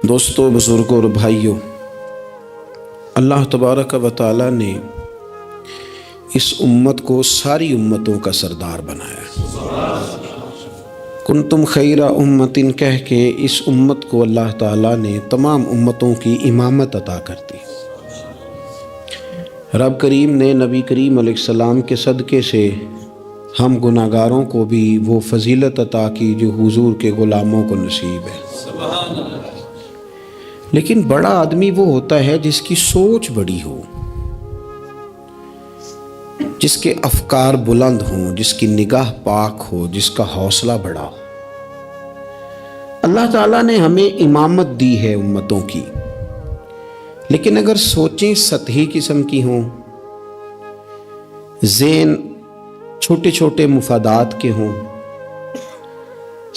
دوستو، بزرگوں اور بھائیوں، اللہ تبارک و تعالی نے اس امت کو ساری امتوں کا سردار بنایا۔ کنتم خیر امت کہہ کے اس امت کو اللہ تعالیٰ نے تمام امتوں کی امامت عطا کر دی۔ رب کریم نے نبی کریم علیہ السلام کے صدقے سے ہم گناہگاروں کو بھی وہ فضیلت عطا کی جو حضور کے غلاموں کو نصیب ہے۔ لیکن بڑا آدمی وہ ہوتا ہے جس کی سوچ بڑی ہو، جس کے افکار بلند ہوں، جس کی نگاہ پاک ہو، جس کا حوصلہ بڑا ہو۔ اللہ تعالیٰ نے ہمیں امامت دی ہے امتوں کی، لیکن اگر سوچیں سطحی قسم کی ہوں، ذہن چھوٹے چھوٹے مفادات کے ہوں،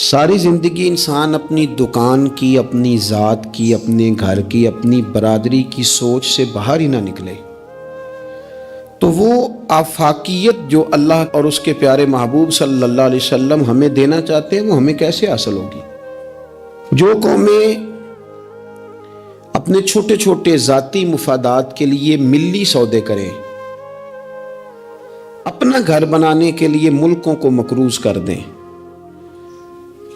ساری زندگی انسان اپنی دکان کی، اپنی ذات کی، اپنے گھر کی، اپنی برادری کی سوچ سے باہر ہی نہ نکلے، تو وہ آفاقیت جو اللہ اور اس کے پیارے محبوب صلی اللہ علیہ وسلم ہمیں دینا چاہتے ہیں وہ ہمیں کیسے حاصل ہوگی؟ جو قومیں اپنے چھوٹے چھوٹے ذاتی مفادات کے لیے ملی سودے کریں، اپنا گھر بنانے کے لیے ملکوں کو مقروض کر دیں،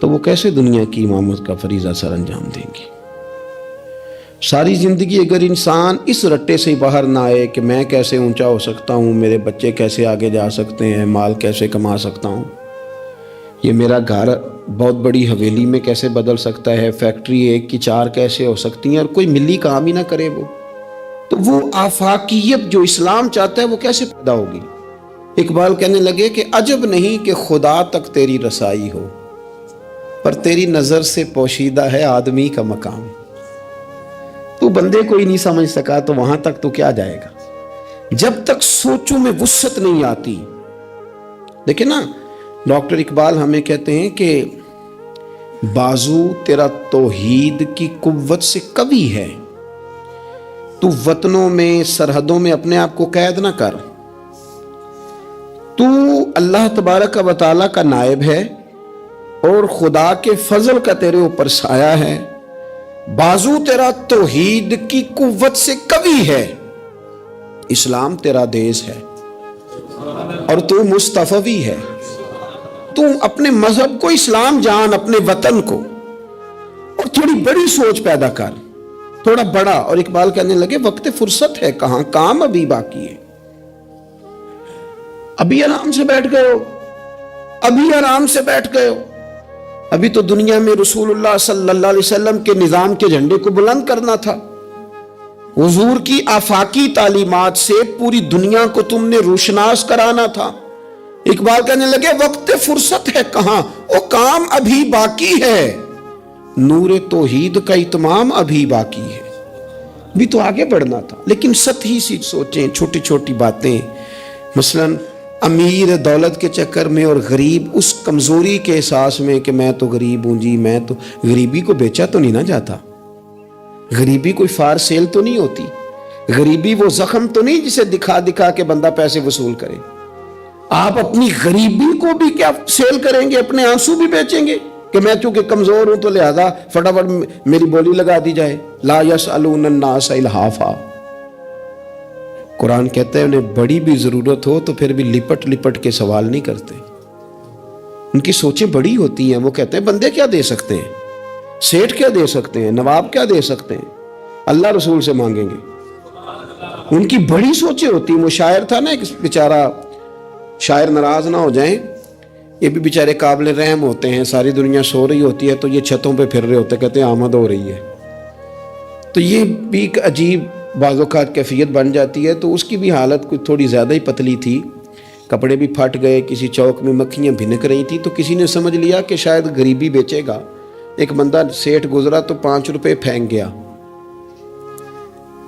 تو وہ کیسے دنیا کی امامت کا فریضہ سر انجام دیں گی؟ ساری زندگی اگر انسان اس رٹے سے باہر نہ آئے کہ میں کیسے اونچا ہو سکتا ہوں، میرے بچے کیسے آگے جا سکتے ہیں، مال کیسے کما سکتا ہوں، یہ میرا گھر بہت بڑی حویلی میں کیسے بدل سکتا ہے، فیکٹری ایک کی چار کیسے ہو سکتی ہیں، اور کوئی ملی کام ہی نہ کرے، تو وہ آفاقیت جو اسلام چاہتا ہے وہ کیسے پیدا ہوگی؟ اقبال کہنے لگے کہ عجب نہیں کہ خدا تک تیری رسائی ہو، پر تیری نظر سے پوشیدہ ہے آدمی کا مقام۔ تو بندے کو ہی نہیں سمجھ سکا تو وہاں تک تو کیا جائے گا؟ جب تک سوچوں میں وسعت نہیں آتی۔ دیکھیں نا، ڈاکٹر اقبال ہمیں کہتے ہیں کہ بازو تیرا توحید کی قوت سے قوی ہے، تو وطنوں میں سرحدوں میں اپنے آپ کو قید نہ کر، تو اللہ تبارک و تعالیٰ کا نائب ہے اور خدا کے فضل کا تیرے اوپر سایہ ہے، بازو تیرا توحید کی قوت سے قوی ہے، اسلام تیرا دیس ہے اور تو مصطفی ہے۔ تو اپنے مذہب کو اسلام جان، اپنے وطن کو، اور تھوڑی بڑی سوچ پیدا کر، تھوڑا بڑا۔ اور اقبال کہنے لگے وقت فرصت ہے کہاں، کام ابھی باقی ہے، ابھی آرام سے بیٹھ گئے ہو، ابھی آرام سے بیٹھ گئے ہو، ابھی تو دنیا میں رسول اللہ صلی اللہ علیہ وسلم کے نظام کے جھنڈے کو بلند کرنا تھا، حضور کی آفاقی تعلیمات سے پوری دنیا کو تم نے روشناس کرانا تھا۔ اقبال کہنے لگے وقت فرصت ہے کہاں، وہ کام ابھی باقی ہے، نور توحید کا اتمام ابھی باقی ہے، بھی تو آگے بڑھنا تھا۔ لیکن سطحی سی سوچیں، چھوٹی چھوٹی باتیں، مثلاً امیر دولت کے چکر میں اور غریب اس کمزوری کے احساس میں کہ میں تو غریب ہوں جی، میں تو، غریبی کو بیچا تو نہیں نہ جاتا، غریبی کوئی فار سیل تو نہیں ہوتی، غریبی وہ زخم تو نہیں جسے دکھا دکھا کے بندہ پیسے وصول کرے۔ آپ اپنی غریبی کو بھی کیا سیل کریں گے، اپنے آنسو بھی بیچیں گے کہ میں چونکہ کمزور ہوں تو لہذا فٹافٹ میری بولی لگا دی جائے؟ لا یسألون الناس الحافا۔ قرآن کہتا ہے انہیں بڑی بھی ضرورت ہو تو پھر بھی لپٹ لپٹ کے سوال نہیں کرتے، ان کی سوچیں بڑی ہوتی ہیں۔ وہ کہتے ہیں بندے کیا دے سکتے ہیں، سیٹھ کیا دے سکتے ہیں، نواب کیا دے سکتے ہیں، اللہ رسول سے مانگیں گے۔ ان کی بڑی سوچیں ہوتی ہیں۔ وہ شاعر تھا نا ایک بیچارہ، شاعر ناراض نہ ہو جائیں، یہ بھی بیچارے قابل رحم ہوتے ہیں، ساری دنیا سو رہی ہوتی ہے تو یہ چھتوں پہ پھر رہے ہوتے، کہتے ہیں آمد ہو رہی ہے، تو یہ بھی ایک عجیب بعض اوقات کیفیت بن جاتی ہے۔ تو اس کی بھی حالت کچھ تھوڑی زیادہ ہی پتلی تھی، کپڑے بھی پھٹ گئے، کسی چوک میں مکھیاں بھنک رہی تھی، تو کسی نے سمجھ لیا کہ شاید غریبی بیچے گا۔ ایک بندہ سیٹھ گزرا تو 5 روپے پھینک گیا،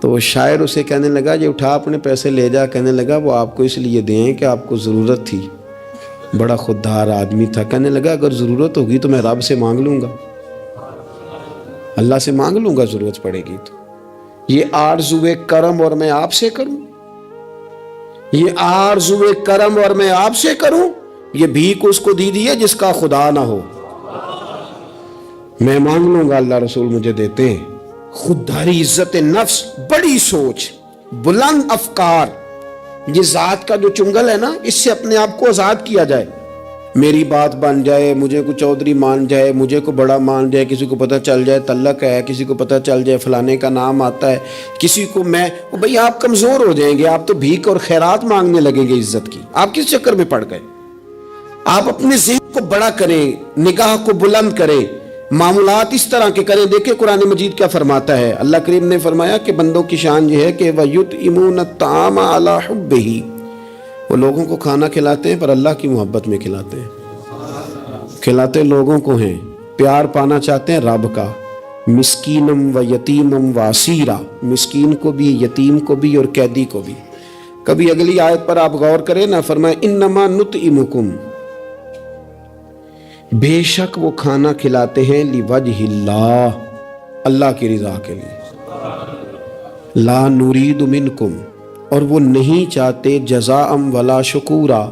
تو شاعر اسے کہنے لگا یہ اٹھا اپنے پیسے لے جا۔ کہنے لگا وہ آپ کو اس لیے دیں کہ آپ کو ضرورت تھی، بڑا خوددار آدمی تھا۔ کہنے لگا اگر ضرورت ہوگی تو میں رب سے مانگ لوں گا، اللہ سے مانگ لوں گا ضرورت پڑے گی تو۔ یہ آرزوئے کرم اور میں آپ سے کروں، یہ آرزوئے کرم اور میں آپ سے کروں، یہ بھیک اس کو دی ہے جس کا خدا نہ ہو۔ میں مانگ لوں گا اللہ رسول مجھے دیتے ہیں. خودداری، عزت نفس، بڑی سوچ، بلند افکار، یہ ذات کا جو چنگل ہے نا، اس سے اپنے آپ کو آزاد کیا جائے. میری بات بن جائے، مجھے کو چودھری مان جائے، مجھے کو بڑا مان جائے، کسی کو پتہ چل جائے تعلق ہے، کسی کو پتہ چل جائے فلانے کا نام آتا ہے، کسی کو میں بھئی آپ کمزور ہو جائیں گے، آپ تو بھیک اور خیرات مانگنے لگیں گے عزت کی. آپ کس چکر میں پڑ گئے؟ آپ اپنے ذہن کو بڑا کریں، نگاہ کو بلند کریں، معاملات اس طرح کے کریں. دیکھیں قرآن مجید کیا فرماتا ہے. اللہ کریم نے فرمایا کہ بندوں کی شان یہ ہے کہ وَيُطْعِمُونَ الطَّعَامَ عَلَىٰ حُبِّهِ، وہ لوگوں کو کھانا کھلاتے ہیں پر اللہ کی محبت میں کھلاتے ہیں. کھلاتے لوگوں کو ہیں، پیار پانا چاہتے ہیں رب کا. مسکینم و یتیمم و اسیرا، مسکین کو بھی، یتیم کو بھی اور قیدی کو بھی. کبھی اگلی آیت پر آپ غور کریں نا، فرمائے انما نطعمکم، بے شک وہ کھانا کھلاتے ہیں لوجہ اللہ، اللہ کی رضا کے لیے. لا نرید منکم، اور وہ نہیں چاہتے جزاء ولا شکورا،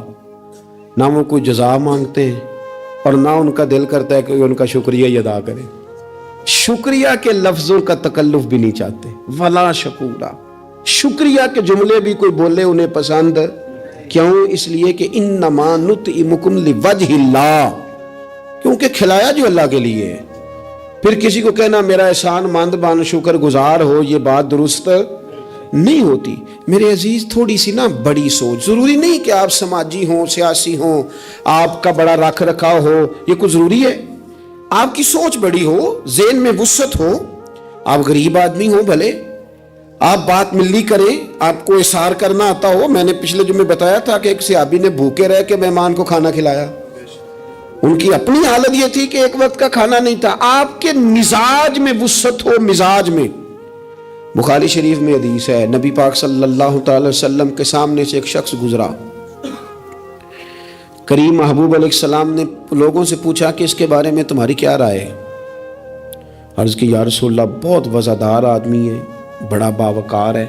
نہ وہ کوئی جزا مانگتے ہیں اور نہ ان کا دل کرتا ہے کہ ان کا شکریہ ہی ادا کریں. شکریہ کے لفظوں کا تکلف بھی نہیں چاہتے. ولا شکورا، شکریہ کے جملے بھی کوئی بولے انہیں پسند کیوں؟ اس لیے کہ انما نطعمکم لوجہ اللہ، کیونکہ کھلایا جو اللہ کے لیے ہے. پھر کسی کو کہنا میرا احسان مند بن، شکر گزار ہو، یہ بات درست نہیں ہوتی. میرے عزیز تھوڑی سی نا بڑی سوچ. ضروری نہیں کہ آپ سماجی ہوں، سیاسی ہوں، آپ کا بڑا رکھ رکھاؤ ہو، یہ کچھ ضروری ہے. آپ کی سوچ بڑی ہو، ذہن میں وسعت ہو، آپ غریب آدمی ہوں بھلے، آپ بات ملی کریں، آپ کو اثار کرنا آتا ہو. میں نے پچھلے جمعے بتایا تھا کہ ایک صحابی نے بھوکے رہ کے مہمان کو کھانا کھلایا. ان کی اپنی حالت یہ تھی کہ ایک وقت کا کھانا نہیں تھا. آپ کے مزاج میں وسعت ہو، مزاج میں. بخاری شریف میں حدیث ہے، نبی پاک صلی اللہ تعالی وسلم کے سامنے سے ایک شخص گزرا. کریم محبوب علیہ السلام نے لوگوں سے پوچھا کہ اس کے بارے میں تمہاری کیا رائے ہے؟ عرض کی یا رسول اللہ بہت وزادار آدمی ہے، بڑا باوقار ہے،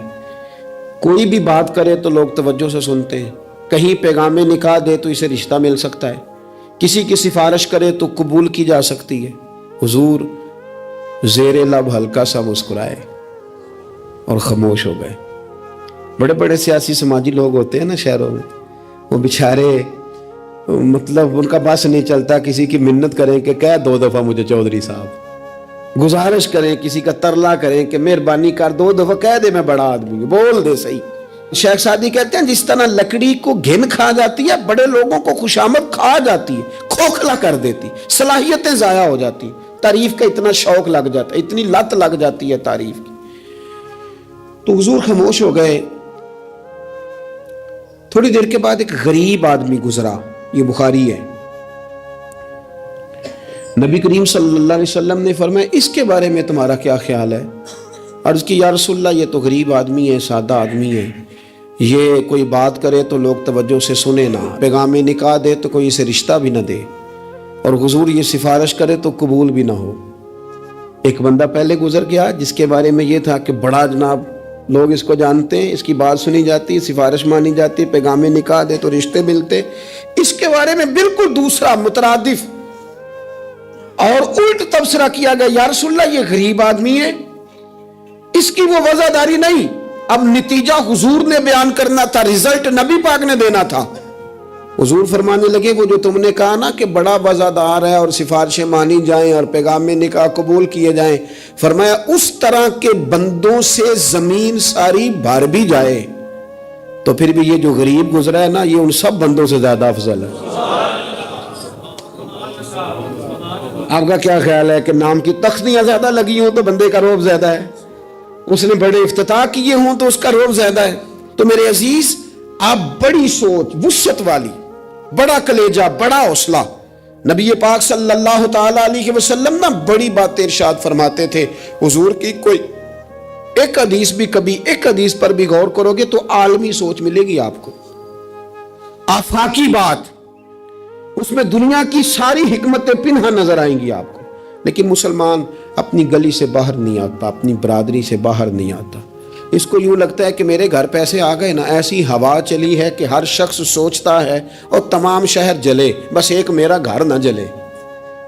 کوئی بھی بات کرے تو لوگ توجہ سے سنتے ہیں، کہیں پیغام نکاح دے تو اسے رشتہ مل سکتا ہے، کسی کی سفارش کرے تو قبول کی جا سکتی ہے. حضور زیر لب ہلکا سا مسکرائے اور خاموش ہو گئے. بڑے بڑے سیاسی سماجی لوگ ہوتے ہیں نا شہروں میں، وہ بیچارے مطلب ان کا بس نہیں چلتا، کسی کی منت کریں کہ کہہ 2 دفعہ مجھے چودھری صاحب، گزارش کریں، کسی کا ترلا کریں کہ مہربانی کر 2 دفعہ کہہ دے میں بڑا آدمی ہوں، بول دے صحیح. شیخ سعدی کہتے ہیں جس طرح لکڑی کو گھن کھا جاتی ہے، بڑے لوگوں کو خوشامد کھا جاتی ہے، کھوکھلا کر دیتی، صلاحیتیں ضائع ہو جاتی، تعریف کا اتنا شوق لگ جاتا ہے، اتنی لت لگ جاتی ہے تعریف کی. تو حضور خاموش ہو گئے. تھوڑی دیر کے بعد ایک غریب آدمی گزرا، یہ بخاری ہے. نبی کریم صلی اللہ علیہ وسلم نے فرمایا اس کے بارے میں تمہارا کیا خیال ہے؟ عرض کی یا رسول اللہ یہ تو غریب آدمی ہے، سادہ آدمی ہے، یہ کوئی بات کرے تو لوگ توجہ سے سنے نہ، پیغام نکاح دے تو کوئی اسے رشتہ بھی نہ دے، اور حضور یہ سفارش کرے تو قبول بھی نہ ہو. ایک بندہ پہلے گزر گیا جس کے بارے میں یہ تھا کہ بڑا جناب، لوگ اس کو جانتے ہیں، اس کی بات سنی جاتی، سفارش مانی جاتی، پیغام نکاح دے تو رشتے ملتے. اس کے بارے میں بالکل دوسرا مترادف اور الٹ تبصرہ کیا گیا، یا رسول اللہ یہ غریب آدمی ہے، اس کی وہ وزاداری نہیں. اب نتیجہ حضور نے بیان کرنا تھا، رزلٹ نبی پاک نے دینا تھا. حضور فرمانے لگے وہ جو تم نے کہا نا کہ بڑا وزادار ہے اور سفارشیں مانی جائیں اور پیغام نکاح قبول کیے جائیں، فرمایا اس طرح کے بندوں سے زمین ساری بھر بھی جائے تو پھر بھی یہ جو غریب گزرا ہے نا، یہ ان سب بندوں سے زیادہ افضل ہے. آپ کا کیا خیال ہے کہ نام کی تختیاں زیادہ لگی ہوں تو بندے کا رعب زیادہ ہے، اس نے بڑے افتتاح کیے ہوں تو اس کا رعب زیادہ ہے؟ تو میرے عزیز آپ بڑی سوچ، وسعت والی، بڑا کلیجہ، بڑا حوصلہ. نبی پاک صلی اللہ تعالی علیہ وسلم نا بڑی باتیں ارشاد فرماتے تھے. حضور کی کوئی ایک حدیث بھی، کبھی ایک حدیث پر بھی غور کرو گے تو عالمی سوچ ملے گی آپ کو، آفاقی بات، اس میں دنیا کی ساری حکمتیں پنہا نظر آئیں گی آپ کو. لیکن مسلمان اپنی گلی سے باہر نہیں آتا، اپنی برادری سے باہر نہیں آتا. اس کو یوں لگتا ہے کہ میرے گھر پیسے آ گئے نا، ایسی ہوا چلی ہے کہ ہر شخص سوچتا ہے اور تمام شہر جلے، بس ایک میرا گھر نہ جلے.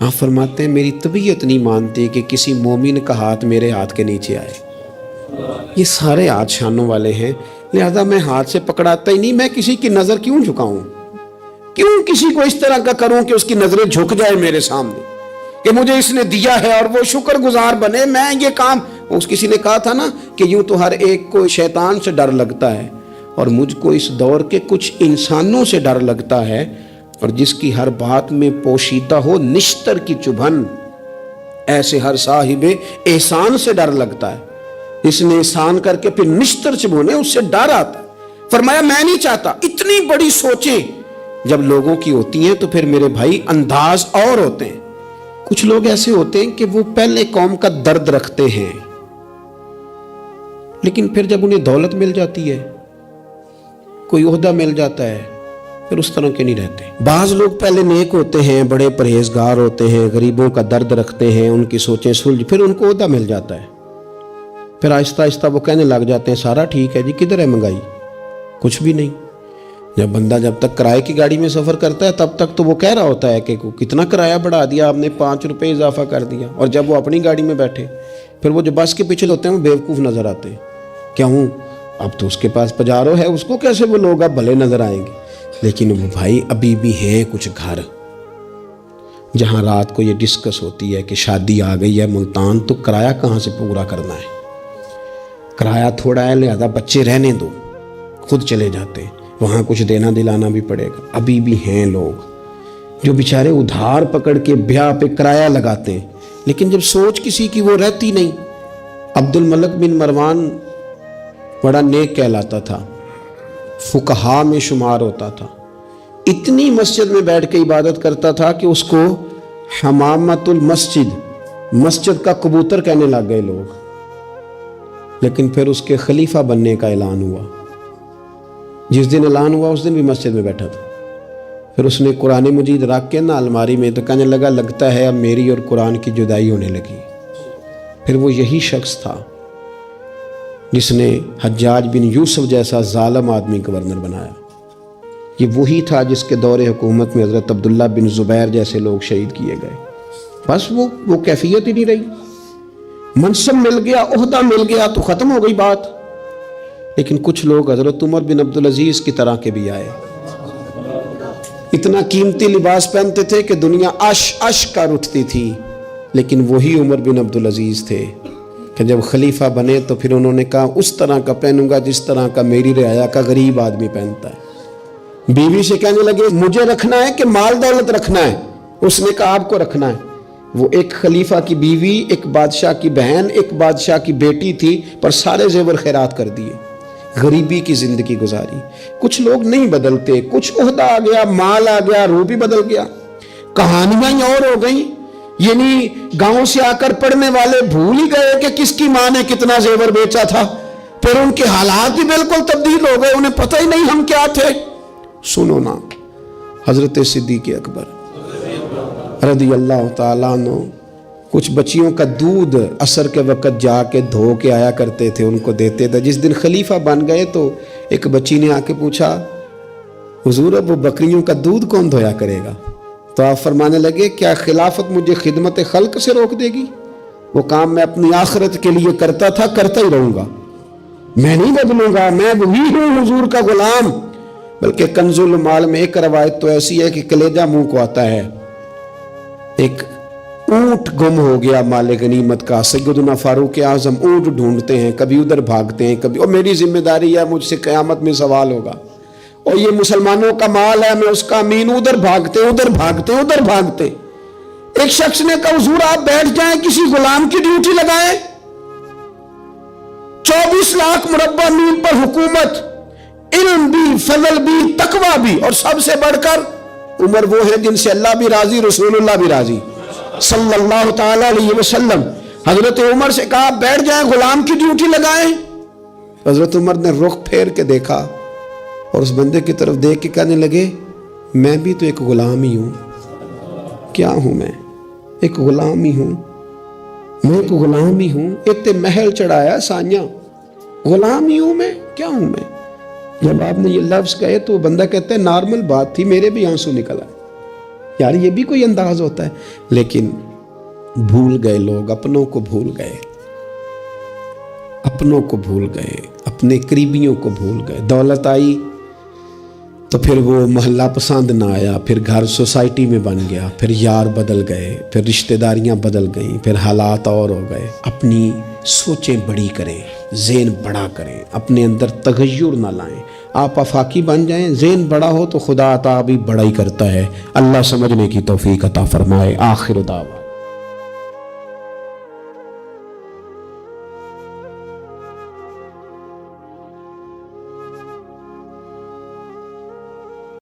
آپ فرماتے ہیں میری طبیعت نہیں مانتی کہ کسی مومن کا ہاتھ میرے ہاتھ کے نیچے آئے. یہ سارے ہاتھ شانوں والے ہیں، لہذا میں ہاتھ سے پکڑاتا ہی نہیں. میں کسی کی نظر کیوں جھکاؤں؟ کیوں کسی کو اس طرح کا کروں کہ اس کی نظریں جھک جائے میرے سامنے کہ مجھے اس نے دیا ہے اور وہ شکر گزار بنے. میں یہ کام، اس کسی نے کہا تھا نا کہ یوں تو ہر ایک کو شیطان سے ڈر لگتا ہے، اور مجھ کو اس دور کے کچھ انسانوں سے ڈر لگتا ہے، اور جس کی ہر بات میں پوشیدہ ہو نشتر کی چبھن، ایسے ہر صاحب احسان سے ڈر لگتا ہے. اس نے احسان کر کے پھر نشتر چبھونے، اس سے ڈر آتا. فرمایا میں نہیں چاہتا. اتنی بڑی سوچیں جب لوگوں کی ہوتی ہیں تو پھر میرے بھائی انداز اور ہوتے ہیں. کچھ لوگ ایسے ہوتے ہیں کہ وہ پہلے قوم کا درد رکھتے ہیں، لیکن پھر جب انہیں دولت مل جاتی ہے، کوئی عہدہ مل جاتا ہے، پھر اس طرح کے نہیں رہتے. بعض لوگ پہلے نیک ہوتے ہیں، بڑے پرہیزگار ہوتے ہیں، غریبوں کا درد رکھتے ہیں، ان کی سوچیں سلجھ، پھر ان کو عہدہ مل جاتا ہے، پھر آہستہ آہستہ وہ کہنے لگ جاتے ہیں سارا ٹھیک ہے جی، کدھر ہے مہنگائی؟ کچھ بھی نہیں. جب بندہ جب تک کرائے کی گاڑی میں سفر کرتا ہے تب تک تو وہ کہہ رہا ہوتا ہے کہ کتنا کرایہ بڑھا دیا آپ نے، 5 روپے اضافہ کر دیا. اور جب وہ اپنی گاڑی میں بیٹھے، پھر وہ جو بس کے پیچھے ہوتے ہیں وہ بیوقوف نظر آتے ہیں. کیوں؟ اب تو اس کے پاس پجارو ہے، اس کو کیسے وہ لوگ اب بھلے نظر آئیں گے. لیکن وہ بھائی ابھی بھی ہیں کچھ گھر جہاں رات کو یہ ڈسکس ہوتی ہے کہ شادی آ گئی ہے ملتان، تو کرایہ کہاں سے پورا کرنا ہے؟ کرایہ تھوڑا ہے، لہذا بچے رہنے دو، خود چلے جاتے ہیں، وہاں کچھ دینا دلانا بھی پڑے گا. ابھی بھی ہیں لوگ جو بیچارے ادھار پکڑ کے بیاہ پہ کرایہ لگاتے ہیں، لیکن جب سوچ کسی کی وہ رہتی نہیں. عبد الملک بن مروان بڑا نیک کہلاتا تھا، فقہا میں شمار ہوتا تھا. اتنی مسجد میں بیٹھ کے عبادت کرتا تھا کہ اس کو حمامت المسجد، مسجد کا کبوتر کہنے لگ گئے لوگ. لیکن پھر اس کے خلیفہ بننے کا اعلان ہوا. جس دن اعلان ہوا اس دن بھی مسجد میں بیٹھا تھا. پھر اس نے قرآن مجید رکھ کے نا الماری میں، تو کہنے لگتا ہے اب میری اور قرآن کی جدائی ہونے لگی. پھر وہ یہی شخص تھا جس نے حجاج بن یوسف جیسا ظالم آدمی گورنر بنایا. یہ وہی تھا جس کے دور حکومت میں حضرت عبداللہ بن زبیر جیسے لوگ شہید کیے گئے. بس وہ کیفیت ہی نہیں رہی. منصب مل گیا، عہدہ مل گیا تو ختم ہو گئی بات. لیکن کچھ لوگ حضرت عمر بن عبدالعزیز کی طرح کے بھی آئے، اتنا قیمتی لباس پہنتے تھے کہ دنیا عش کر اٹھتی تھی. لیکن وہی عمر بن عبدالعزیز تھے کہ جب خلیفہ بنے تو پھر انہوں نے کہا اس طرح کا پہنوں گا جس طرح کا میری رعایا کا غریب آدمی پہنتا ہے. بیوی سے کہنے لگے مجھے رکھنا ہے کہ مال دولت رکھنا ہے؟ اس نے کہا آپ کو رکھنا ہے. وہ ایک خلیفہ کی بیوی، ایک بادشاہ کی بہن، ایک بادشاہ کی بیٹی تھی، پر سارے زیور خیرات کر دیے، غریبی کی زندگی گزاری. کچھ لوگ نہیں بدلتے، کچھ عہدہ آ گیا، مال آ گیا، روح بھی بدل گیا. کہانیاں ہی اور ہو گئیں. یعنی گاؤں سے آ کر پڑھنے والے بھول ہی گئے کہ کس کی ماں نے کتنا زیور بیچا تھا. پھر ان کے حالات بھی بالکل تبدیل ہو گئے، انہیں پتہ ہی نہیں ہم کیا تھے. سنو نا، حضرت صدیق اکبر رضی اللہ تعالیٰ عنہ کچھ بچیوں کا دودھ عصر کے وقت جا کے دھو کے آیا کرتے تھے، ان کو دیتے تھے. جس دن خلیفہ بن گئے تو ایک بچی نے آ کے پوچھا حضور اب وہ بکریوں کا دودھ کون دھویا کرے گا؟ تو آپ فرمانے لگے کیا خلافت مجھے خدمت خلق سے روک دے گی؟ وہ کام میں اپنی آخرت کے لیے کرتا تھا، کرتا ہی رہوں گا، میں نہیں بدلوں گا، میں وہی ہوں حضور کا غلام. بلکہ کنز المال میں ایک روایت تو ایسی ہے کہ کلیجہ منہ کو آتا ہے. ایک اونٹ گم ہو گیا مال غنیمت کا. سیدنا فاروق اعظم اونٹ ڈھونڈتے ہیں، کبھی ادھر بھاگتے ہیں، کبھی اور میری ذمہ داری ہے، مجھ سے قیامت میں سوال ہوگا، اور یہ مسلمانوں کا مال ہے، میں اس کا امین. ادھر بھاگتے ادھر بھاگتے ادھر بھاگتے. ایک شخص نے کہا حضور آپ بیٹھ جائیں، کسی غلام کی ڈیوٹی لگائیں. 24 لاکھ مربع میل پر حکومت، علم بھی، فضل بھی، تقوی بھی، اور سب سے بڑھ کر عمر وہ ہے جن سے اللہ بھی راضی، رسول اللہ بھی راضی صلی اللہ تعالی علیہ وسلم. حضرت عمر سے کہا بیٹھ جائیں، غلام کی ڈیوٹی لگائیں. حضرت عمر نے رخ پھیر کے دیکھا اور اس بندے کی طرف دیکھ کے کہنے لگے میں بھی تو ایک غلام ہی ہوں. کیا ہوں میں؟ ایک غلام ہی ہوں. میں ایک غلام ہی ہوں. اتنے محل چڑھایا سانیاں، غلام ہی ہوں میں. کیا ہوں میں؟ جب آپ نے یہ لفظ کہے تو وہ بندہ کہتا ہے نارمل بات تھی، میرے بھی آنسو نکل آئے. یار یہ بھی کوئی انداز ہوتا ہے. لیکن بھول گئے لوگ، اپنوں کو بھول گئے، اپنوں کو بھول گئے، اپنے قریبیوں کو بھول گئے. دولت آئی تو پھر وہ محلہ پسند نہ آیا، پھر گھر سوسائٹی میں بن گیا، پھر یار بدل گئے، پھر رشتہ داریاں بدل گئیں، پھر حالات اور ہو گئے. اپنی سوچیں بڑی کریں، ذہن بڑا کریں، اپنے اندر تغیر نہ لائیں. آپ آفاقی بن جائیں، ذہن بڑا ہو تو خدا عطا بھی بڑا ہی کرتا ہے. اللہ سمجھنے کی توفیق عطا فرمائے. آخر دعوانا